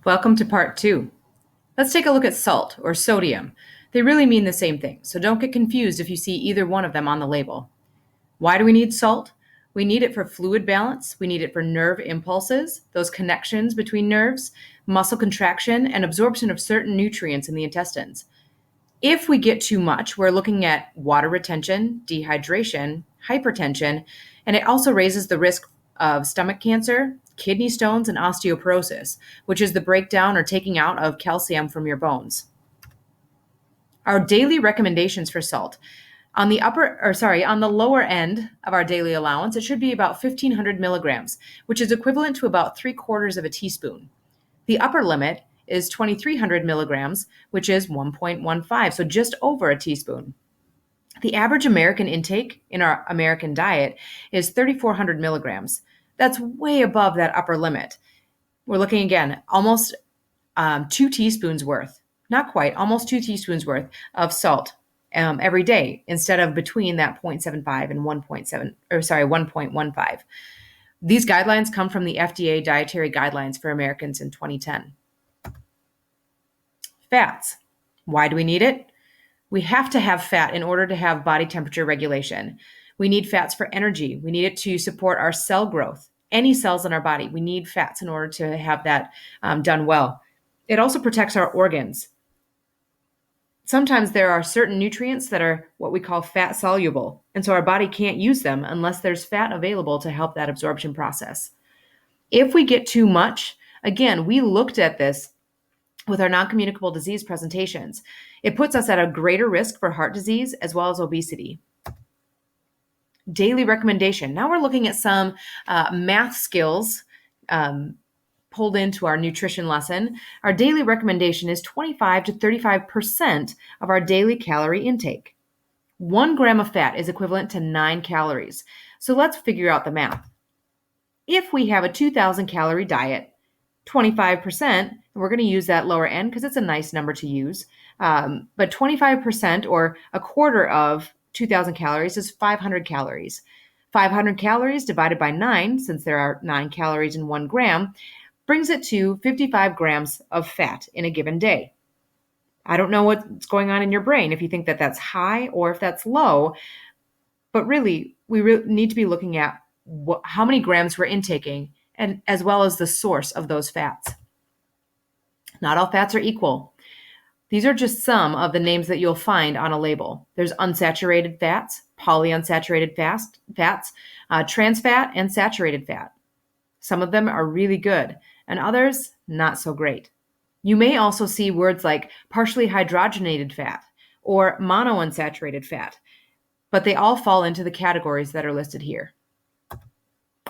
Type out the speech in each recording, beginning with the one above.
Welcome to part two. Let's take a look at salt or sodium. They really mean the same thing, so don't get confused if you see either one of them on the label. Why do we need salt? We need it for fluid balance, we need it for nerve impulses, those connections between nerves, muscle contraction, and absorption of certain nutrients in the intestines. If we get too much, we're looking at water retention, dehydration, hypertension, and it also raises the risk of stomach cancer, kidney stones, and osteoporosis, which is the breakdown or taking out of calcium from your bones. Our daily recommendations for salt. On the lower end of our daily allowance, it should be about 1,500 milligrams, which is equivalent to about 3/4 of a teaspoon. The upper limit is 2,300 milligrams, which is 1.15, so just over a teaspoon. The average American intake in our American diet is 3,400 milligrams. That's way above that upper limit. We're looking again, almost 2 teaspoons worth, not quite, almost 2 teaspoons worth of salt every day instead of between that 0.75 and 1.15. These guidelines come from the FDA Dietary Guidelines for Americans in 2010. Fats. Why do we need it? We have to have fat in order to have body temperature regulation. We need fats for energy. We need it to support our cell growth. Any cells in our body, we need fats in order to have that done well. It also protects our organs. Sometimes there are certain nutrients that are what we call fat soluble, and so our body can't use them unless there's fat available to help that absorption process. If we get too much, again, we looked at this with our non-communicable disease presentations. It puts us at a greater risk for heart disease as well as obesity. Daily recommendation. Now we're looking at some math skills pulled into our nutrition lesson. Our daily recommendation is 25 to 35% of our daily calorie intake. 1 gram of fat is equivalent to 9 calories. So let's figure out the math. If we have a 2,000 calorie diet, 25%, and we're going to use that lower end because it's a nice number to use, but 25% or a quarter of 2,000 calories is 500 calories. 500 calories divided by 9, since there are 9 calories in 1 gram, brings it to 55 grams of fat in a given day. I don't know what's going on in your brain if you think that that's high or if that's low, but really, we need to be looking at how many grams we're intaking and as well as the source of those fats. Not all fats are equal. These are just some of the names that you'll find on a label. There's unsaturated fats, polyunsaturated fats, trans fat, and saturated fat. Some of them are really good, and others not so great. You may also see words like partially hydrogenated fat or monounsaturated fat, but they all fall into the categories that are listed here.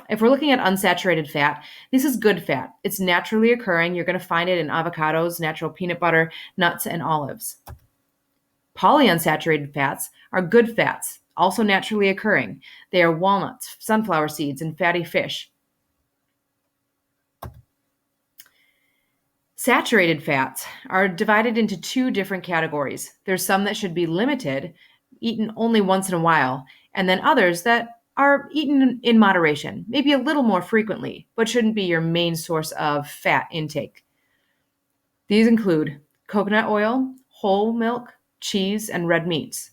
If we're looking at unsaturated fat, this is good fat. It's naturally occurring. You're going to find it in avocados, natural peanut butter, nuts, and olives. Polyunsaturated fats are good fats, also naturally occurring. They are walnuts, sunflower seeds, and fatty fish. Saturated fats are divided into 2 different categories. There's some that should be limited, eaten only once in a while, and then others that are eaten in moderation, maybe a little more frequently, but shouldn't be your main source of fat intake. These include coconut oil, whole milk, cheese, and red meats.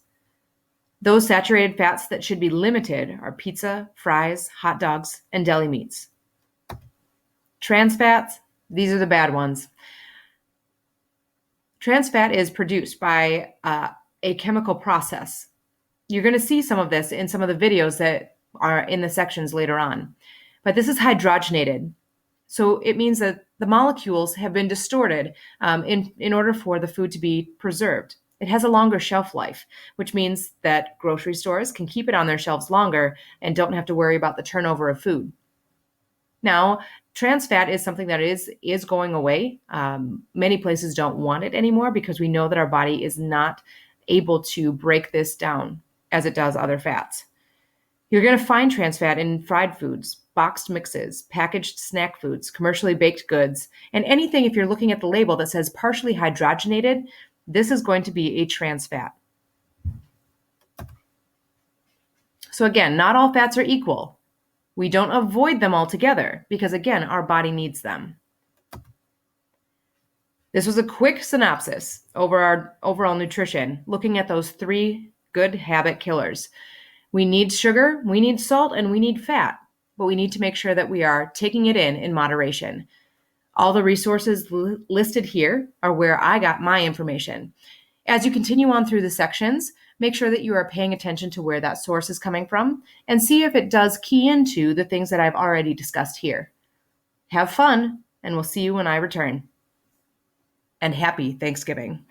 Those saturated fats that should be limited are pizza, fries, hot dogs, and deli meats. Trans fats, these are the bad ones. Trans fat is produced by a chemical process. You're going to see some of this in some of the videos that are in the sections later on. But this is hydrogenated. So it means that the molecules have been distorted in order for the food to be preserved. It has a longer shelf life, which means that grocery stores can keep it on their shelves longer and don't have to worry about the turnover of food. Now, trans fat is something that is going away. Many places don't want it anymore because we know that our body is not able to break this down as it does other fats. You're going to find trans fat in fried foods, boxed mixes, packaged snack foods, commercially baked goods, and anything if you're looking at the label that says partially hydrogenated, this is going to be a trans fat. So again, not all fats are equal. We don't avoid them altogether because again, our body needs them. This was a quick synopsis over our overall nutrition, looking at those 3 good habit killers. We need sugar, we need salt, and we need fat, but we need to make sure that we are taking it in moderation. All the resources listed here are where I got my information. As you continue on through the sections, make sure that you are paying attention to where that source is coming from and see if it does key into the things that I've already discussed here. Have fun, and we'll see you when I return. And happy Thanksgiving.